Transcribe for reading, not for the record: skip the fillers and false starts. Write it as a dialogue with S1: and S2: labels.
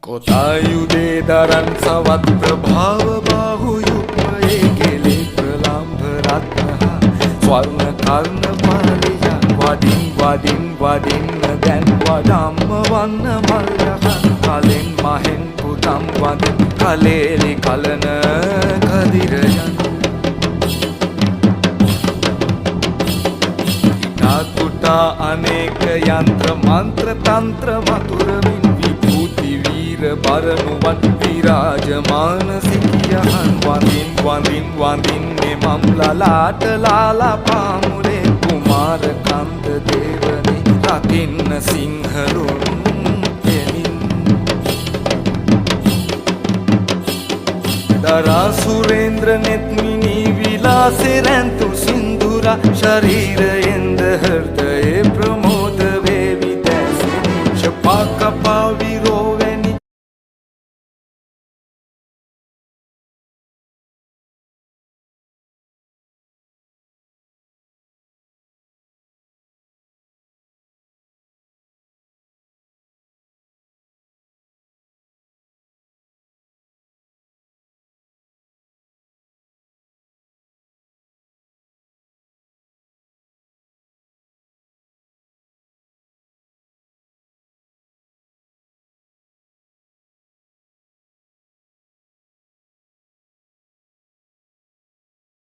S1: කොතායුදේ දරන් සවත් ප්‍රභාව බාහු යුග්මයේ කෙලේ ප්‍රලම්භ රත්නහා ස්වර්ණ කර්ණ මාලියා වඩින් වඩින් වඩින්න දැන් වඩම්ම වන්න මල්යහන් කලෙන් මහෙන් පුතම් වදින් කලේලි කලන කදිරයන් කුටා අනේක යන්ත්‍ර මන්ත්‍ර තන්ත්‍ර මතුරමින් විභූති වීර බරණුවන් විරාජමාන සිටියහන් වඳින් වඳින් වඳින්නේ මම් ලලාට ලාලා පාමුලේ කුමාර කන්ද දේවනේ රකින්න සිංහලුන් එමින් දරා සුරේන්ද්‍ර නෙත්මිනී විලාසේ රැන්තු සින්දුරා ශරීරයෙන්ද හෘදයේ